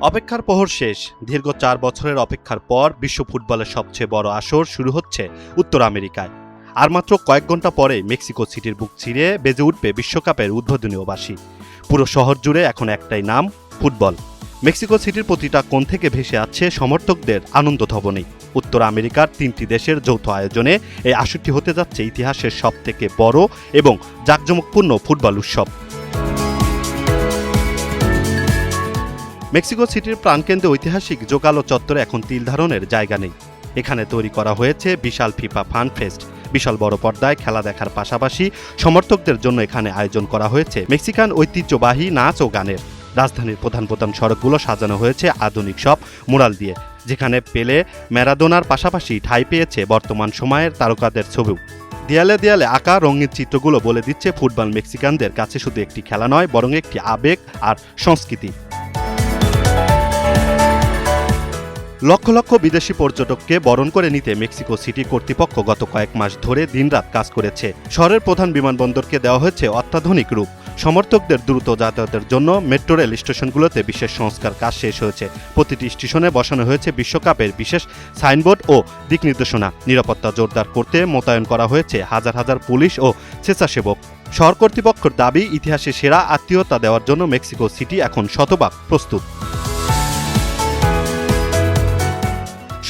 অপেক্ষার প্রহর শেষ। দীর্ঘ ৪ বছরের অপেক্ষার পর বিশ্ব ফুটবলের সবচেয়ে বড় আসর শুরু হচ্ছে উত্তর আমেরিকায়। আর মাত্র কয়েক ঘন্টা পরে মেক্সিকো সিটির বুক চিরে বেজে উঠবে বিশ্বকাপের উদ্বোধনীয় বাঁশি। পুরো শহর জুড়ে এখন একটাই নাম, ফুটবল। মেক্সিকো সিটির প্রতিটা কোণ থেকে ভেসে আছে সমর্থকদের আনন্দ ধবনী। উত্তর আমেরিকার ৩টি দেশের যৌথ আয়োজনে এই আসরটি হতে যাচ্ছে ইতিহাসের সবথেকে বড় এবং জাঁকজমকপূর্ণ ফুটবল উৎসব। মেক্সিকো সিটির প্রাণকেন্দ্রে ঐতিহাসিক জোকালো চত্বরে এখন তিল ধারণের জায়গা নেই। এখানে তৈরি করা হয়েছে বিশাল ফিফা ফান ফেস্ট। বিশাল বড় পর্দায় খেলা দেখার পাশাপাশি সমর্থকদের জন্য এখানে আয়োজন করা হয়েছে মেক্সিকান ঐতিহ্যবাহী নাচ ও গানের। রাজধানীর প্রধান প্রধান সড়কগুলো সাজানো হয়েছে আধুনিক সব মুরাল দিয়ে, যেখানে পেলে, ম্যারাডোনার পাশাপাশি ঠাঁই পেয়েছে বর্তমান সময়ের তারকাদের ছবিও। দেয়ালে দেয়ালে আঁকা রঙিন চিত্রগুলো বলে দিচ্ছে ফুটবল মেক্সিকানদের কাছে শুধু একটি খেলা নয়, বরং একটি আবেগ আর সংস্কৃতি। লক্ষ লক্ষ বিদেশি পর্যটককে বরণ করে নিতে মেক্সিকো সিটি কর্তৃপক্ষ গত কয়েক মাস ধরে দিনরাত কাজ করেছে। শহরের প্রধান বিমানবন্দরকে দেওয়া হয়েছে অত্যাধুনিক রূপ। সমর্থকদের দ্রুত যাতায়াতের জন্য মেট্রো রেল স্টেশনগুলোতে বিশেষ সংস্কার কাজ শেষ হয়েছে। প্রতিটি স্টেশনে বসানো হয়েছে বিশ্বকাপের বিশেষ সাইনবোর্ড ও দিক নির্দেশনা। নিরাপত্তা জোরদার করতে মোতায়েন করা হয়েছে হাজার হাজার পুলিশ ও স্বেচ্ছাসেবক। শহর কর্তৃপক্ষের দাবি, ইতিহাসে সেরা আত্মীয়তা দেওয়ার জন্য মেক্সিকো সিটি এখন শতভাগ প্রস্তুত।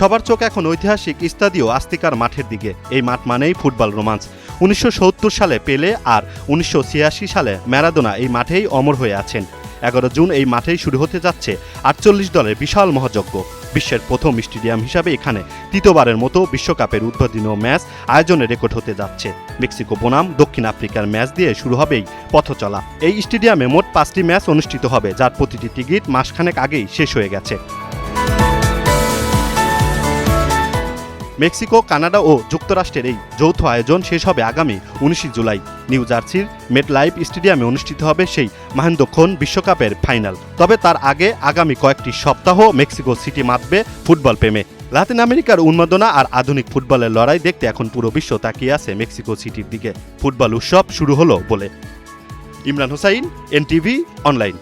সবার চোখ এখন ঐতিহাসিক ইস্তাদিও আস্তিকার মাঠের দিকে। এই মাঠ মানেই ফুটবল রোমান্স। ১৯৭০ সালে পেলে আর ১৯৮৬ সালে ম্যারাডোনা এই মাঠেই অমর হয়ে আছেন। ১১ জুন এই মাঠেই শুরু হতে যাচ্ছে ৪৮ দলের বিশাল মহাযজ্ঞ। বিশ্বের প্রথম স্টেডিয়াম হিসাবে এখানে তৃতীয়বারের মতো বিশ্বকাপের উদ্বোধনীয় ম্যাচ আয়োজনের রেকর্ড হতে যাচ্ছে। মেক্সিকো বনাম দক্ষিণ আফ্রিকার ম্যাচ দিয়ে শুরু হবে এই পথচলা। এই স্টেডিয়ামে মোট ৫টি ম্যাচ অনুষ্ঠিত হবে, যার প্রতিটি টিকিট মাসখানেক আগেই শেষ হয়ে গেছে। মেক্সিকো, কানাডা ও যুক্তরাষ্ট্রের এই যৌথ আয়োজন শেষ হবে আগামী ১৯ জুলাই। নিউ জার্সির মেটলাইফ স্টেডিয়ামে অনুষ্ঠিত হবে সেই মহেন্দ্রক্ষণ বিশ্বকাপের ফাইনাল। তবে তার আগে আগামী কয়েকটি সপ্তাহ মেক্সিকো সিটি মাতবে ফুটবল প্রেমে। লাতিন আমেরিকার উন্মাদনা আর আধুনিক ফুটবলের লড়াই দেখতে এখন পুরো বিশ্ব তাকিয়ে আছে মেক্সিকো সিটির দিকে। ফুটবল উৎসব শুরু হলো বলে। Imran Hossain, NTV online.